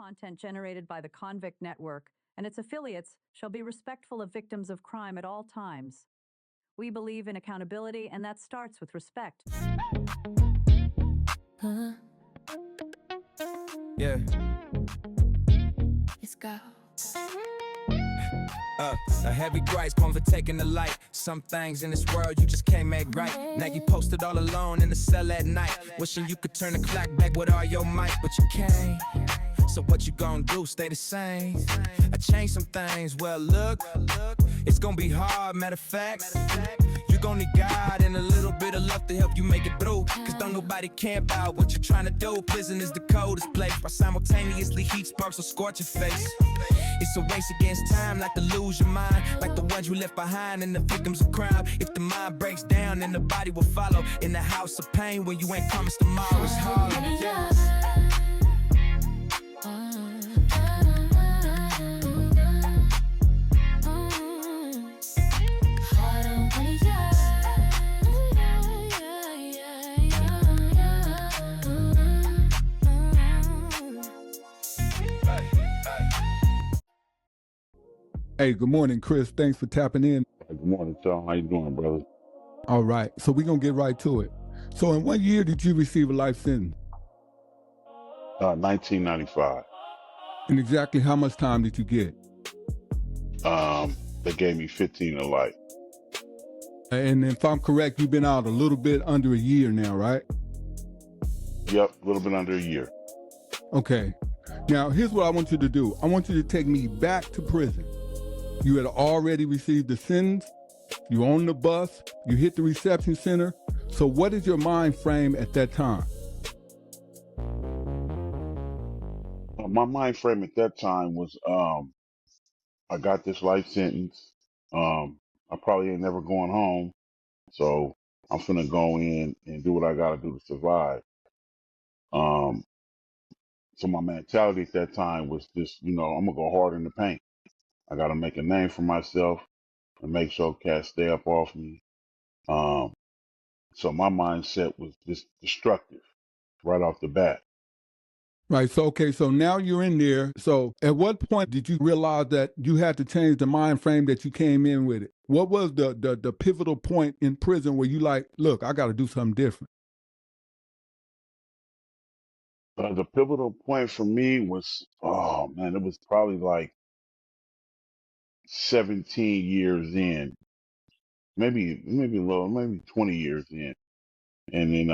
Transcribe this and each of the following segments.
content generated by the convict network and its affiliates shall be respectful of victims of crime at all times. We believe in accountability, and that starts with respect. Yeah. Let's go. A heavy price come for taking the light. Some things in this world you just can't make right. Now you posted all alone in the cell at night, wishing you could turn the clock back with all your might, but you can't. So what you gonna do? Stay the same? I changed some things. Well, look, it's gonna be hard. Matter of fact, you gon' need God and a little bit of luck to help you make it through. Cause don't nobody care about what you're trying to do. Prison is the coldest place, while simultaneously heat sparks will scorch your face. It's a race against time, like to lose your mind, like the ones you left behind and the victims of crime. If the mind breaks down, then the body will follow. In the house of pain, when you ain't promised tomorrow, it's hard. Hey, good morning, Chris. Thanks for tapping in. Good morning, Tom. How you doing, brother? All right, so we're going to get right to it. So in what year did you receive a life sentence? 1995. And exactly how much time did you get? They gave me 15 to life. And if I'm correct, you've been out a little bit under a year now, right? Yep, a little bit under a year. Okay. Now, here's what I want you to do. I want you to take me back to prison. You had already received the sentence. You're on the bus. You hit the reception center. So what is your mind frame at that time? My mind frame at that time was, I got this life sentence. I probably ain't never going home. So I'm finna go in and do what I gotta do to survive. So my mentality at that time was just, I'm gonna go hard in the paint. I gotta make a name for myself and make sure cats stay up off me. So my mindset was just destructive right off the bat. Right. So, okay. So now you're in there. So at what point did you realize that you had to change the mind frame that you came in with it? What was the pivotal point in prison where you like, look, I got to do something different? The pivotal point for me was, oh man, it was probably like 17 years in, maybe a little, maybe 20 years in. And then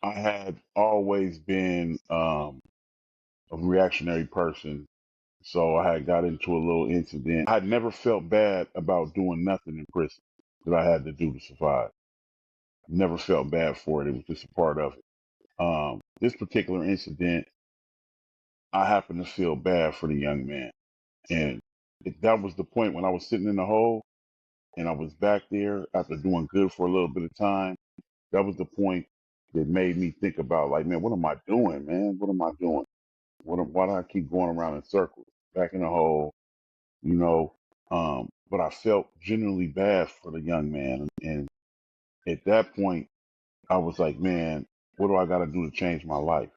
I had always been a reactionary person. So I had got into a little incident. I had never felt bad about doing nothing in prison that I had to do to survive. Never felt bad for it. It was just a part of it. This particular incident, I happened to feel bad for the young man. And that was the point when I was sitting in the hole and I was back there after doing good for a little bit of time. That was the point that made me think about, like, man, what am I doing, man? What am I doing? Why do I keep going around in circles, back in the hole, you know? But I felt genuinely bad for the young man. And at that point, I was like, man, what do I got to do to change my life?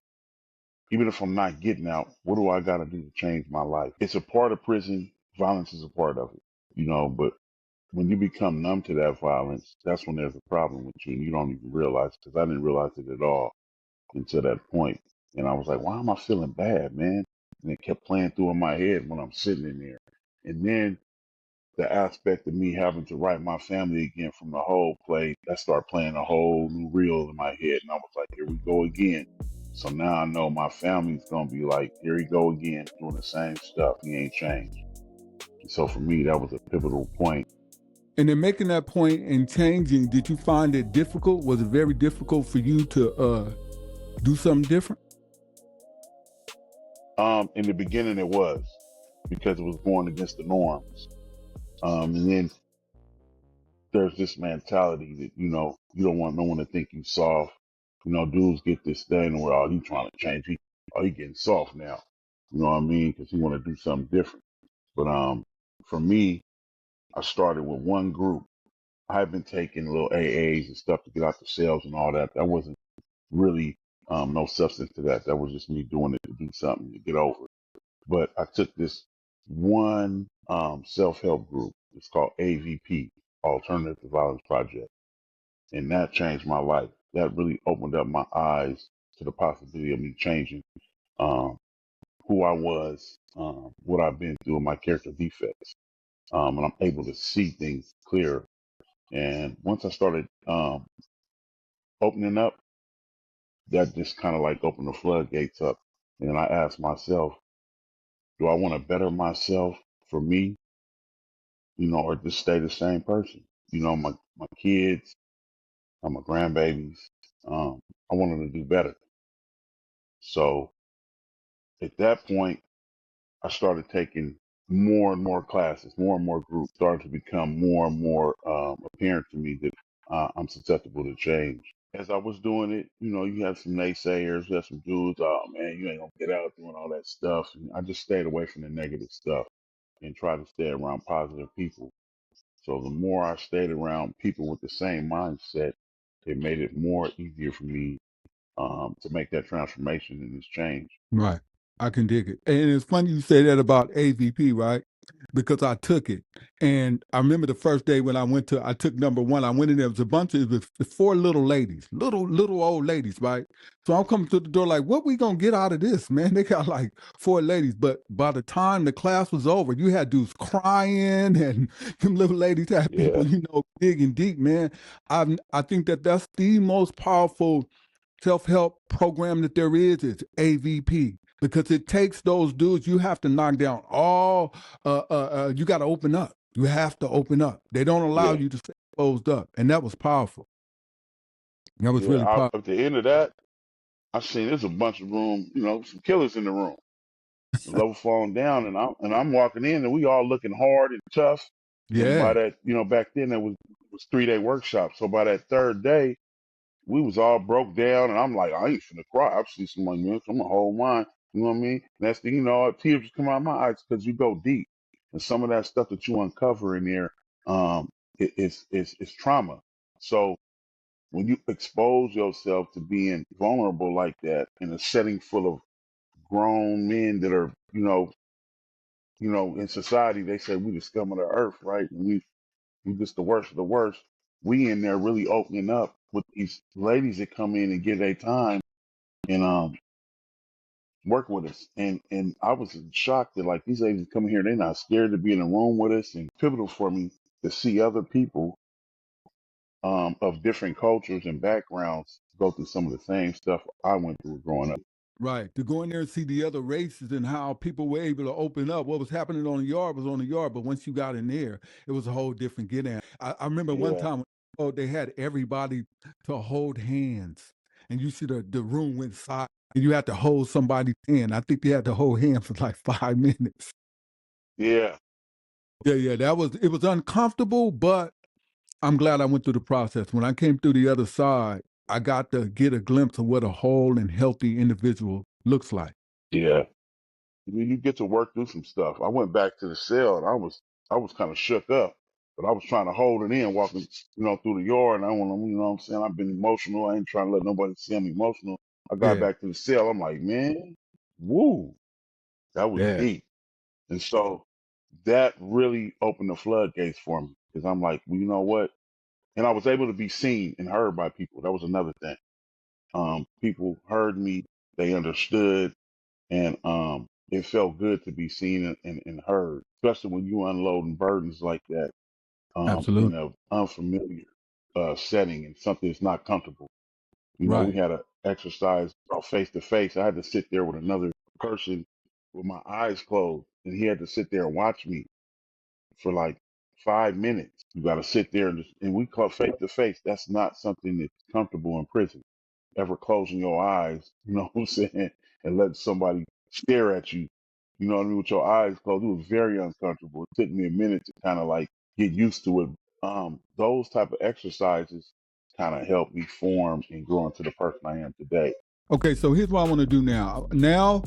Even if I'm not getting out, what do I got to do to change my life? It's a part of prison. Violence is a part of it, but when you become numb to that violence, that's when there's a problem with you and you don't even realize, because I didn't realize it at all until that point. And I was like, why am I feeling bad, man? And it kept playing through in my head when I'm sitting in there. And then the aspect of me having to write my family again from the whole play, that started playing a whole new reel in my head. And I was like, here we go again. So now I know my family's going to be like, here he go again, doing the same stuff. He ain't changed. And so for me, that was a pivotal point. And in making that point and changing, did you find it difficult? Was it very difficult for you to do something different? In the beginning, it was, because it was going against the norms. And then there's this mentality that, you don't want no one to think you soft. Dudes get this thing where, oh, he trying to change. He getting soft now. You know what I mean? Because he want to do something different. But for me, I started with one group. I had been taking little AAs and stuff to get out the cells and all that. That wasn't really no substance to that. That was just me doing it to do something to get over it. But I took this one self-help group. It's called AVP, Alternative to Violence Project, and that changed my life. That really opened up my eyes to the possibility of me changing um, who I was, what I've been through, and my character defects, and I'm able to see things clearer. And once I started opening up, that just kind of like opened the floodgates up. And I asked myself, do I want to better myself for me, or just stay the same person? My kids, my grandbabies, I want them to do better. So at that point, I started taking more and more classes, more and more groups, started to become more and more apparent to me that I'm susceptible to change. As I was doing it, you have some naysayers, you have some dudes, oh man, you ain't gonna get out doing all that stuff. And I just stayed away from the negative stuff and tried to stay around positive people. So the more I stayed around people with the same mindset, it made it more easier for me to make that transformation and this change. Right. I can dig it. And it's funny you say that about AVP, right? Because I took it. And I remember the first day when I took number one. I went in there, it was a bunch of, it was four little ladies, little old ladies, right? So I'm coming to the door like, what we gonna get out of this, man? They got like four ladies. But by the time the class was over, you had dudes crying and them little ladies had Yeah, people, digging deep, man. I think that's the most powerful self-help program that there is AVP, because it takes those dudes. You have to knock down all you got to open up. You have to open up. They don't allow yeah, you to stay closed up, and that was powerful. That was yeah. really powerful. At the end of that, I seen there's a bunch of room, some killers in the room. The level falling down, and I'm walking in, and we all looking hard and tough. And by Yeah, that, back then it was 3-day workshop. So by that third day, we was all broke down, and I'm like, I ain't finna cry. I see somebody, man, so I'm gonna hold mine. You know what I mean? Next thing you know, tears just come out of my eyes because you go deep, and some of that stuff that you uncover in there, it's trauma. So when you expose yourself to being vulnerable like that in a setting full of grown men that are, in society they say we the scum of the earth, right? And we just the worst of the worst. We in there really opening up with these ladies that come in and give their time and work with us. And I was in shock that like these ladies come here, they're not scared to be in a room with us, and pivotal for me to see other people of different cultures and backgrounds go through some of the same stuff I went through growing up. right. To go in there and see the other races and how people were able to open up. What was happening on the yard was on the yard, but once you got in there, it was a whole different get in. I remember one Yeah, time, oh, they had everybody to hold hands, and you see the room went silent, and you had to hold somebody's hand. I think they had to hold hands for like 5 minutes. yeah, Yeah, it was uncomfortable, but I'm glad I went through the process. When I came through the other side, I got to get a glimpse of what a whole and healthy individual looks like. yeah. You get to work through some stuff. I went back to the cell and I was kind of shook up, but I was trying to hold it in, walking, through the yard. And I want to, what I'm saying, I've been emotional. I ain't trying to let nobody see I'm emotional. I got Yeah, back to the cell. I'm like, man, woo, that was yeah, deep. And so that really opened the floodgates for me because I'm like, well, you know what? And I was able to be seen and heard by people. That was another thing. People heard me, they understood, and it felt good to be seen and heard, especially when you unloading burdens like that absolutely. in an unfamiliar setting and something that's not comfortable. We Right. had an exercise face to face. I had to sit there with another person with my eyes closed, and he had to sit there and watch me for like 5 minutes. You got to sit there and we call face to face. That's not something that's comfortable in prison. Ever closing your eyes, you know what I'm saying, and letting somebody stare at you, you know what I mean, with your eyes closed. It was very uncomfortable. It took me a minute to kind of like get used to it. Those type of exercises kind of helped me form and grow into the person I am today. Okay, so here's what I want to do now. Now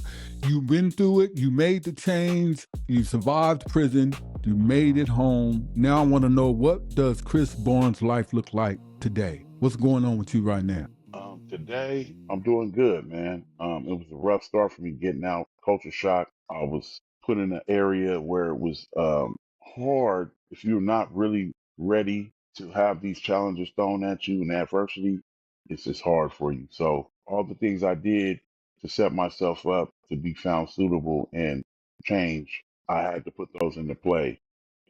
you've been through it, you made the change, you survived prison, you made it home. Now I want to know, what does Chris Barnes' life look like today? What's going on with you right now? Today, I'm doing good, man. It was a rough start for me getting out, culture shock. I was put in an area where it was hard if you're not really ready to have these challenges thrown at you and adversity. It's just hard for you. So all the things I did to set myself up to be found suitable and change, I had to put those into play.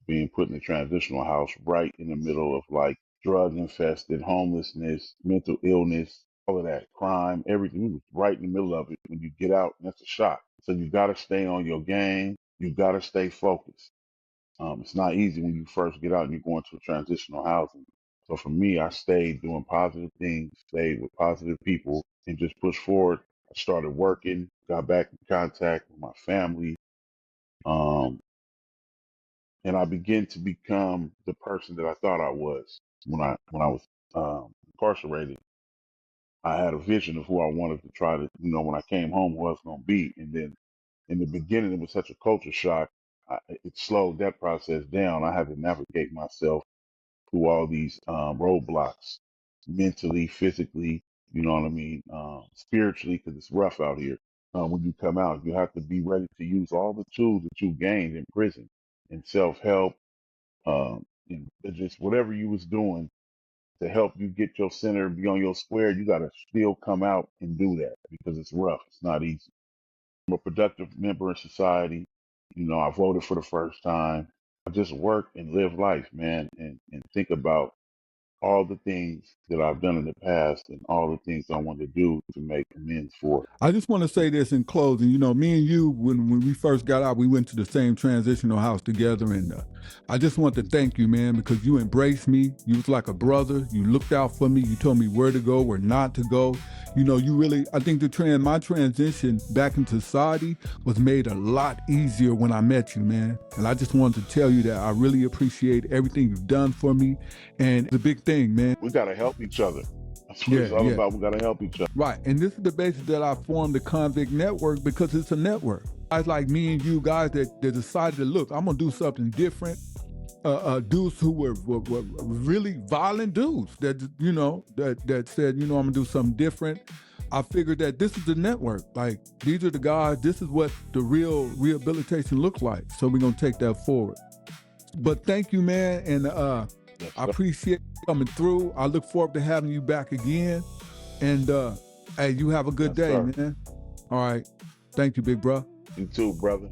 Being put in a transitional house right in the middle of like drug infested, homelessness, mental illness, all of that, crime, everything. We was right in the middle of it. When you get out, that's a shock. So you got to stay on your game. You got to stay focused. It's not easy when you first get out and you go into transitional housing. So for me, I stayed doing positive things, stayed with positive people, and just pushed forward. I started working, got back in contact with my family, um, and I began to become the person that I thought I was when I was incarcerated. I had a vision of who I wanted to try to, when I came home, who I was going to be. And then in the beginning, it was such a culture shock. It slowed that process down. I had to navigate myself through all these roadblocks, mentally, physically, you know what I mean, spiritually, because it's rough out here. When you come out, you have to be ready to use all the tools that you gained in prison and self-help, and just whatever you was doing to help you get your center, be on your square. You got to still come out and do that because it's rough. It's not easy. I'm a productive member in society. I voted for the first time. I just work and live life, man, and think about all the things that I've done in the past and all the things I want to do to make amends for. I just want to say this in closing. Me and you, when we first got out, we went to the same transitional house together, and I just want to thank you, man, because you embraced me. You was like a brother. You looked out for me. You told me where to go, where not to go. You really, I think my transition back into society was made a lot easier when I met you, man. And I just wanted to tell you that I really appreciate everything you've done for me, and it's a big thing, man. We got to help each other. That's what it's all about. We got to help each other. Right. And this is the basis that I formed the Convict Network, because it's a network. Guys like me and you guys that decided to look, I'm going to do something different. Dudes who were really violent dudes that said, I'm going to do something different. I figured that this is the network. Like, these are the guys. This is what the real rehabilitation looks like. So we're going to take that forward. But thank you, man. And Yes, I sir. appreciate you coming through. I look forward to having you back again. And hey, you have a good Yes, day, sir. man. All right. Thank you, big bro. You too, brother.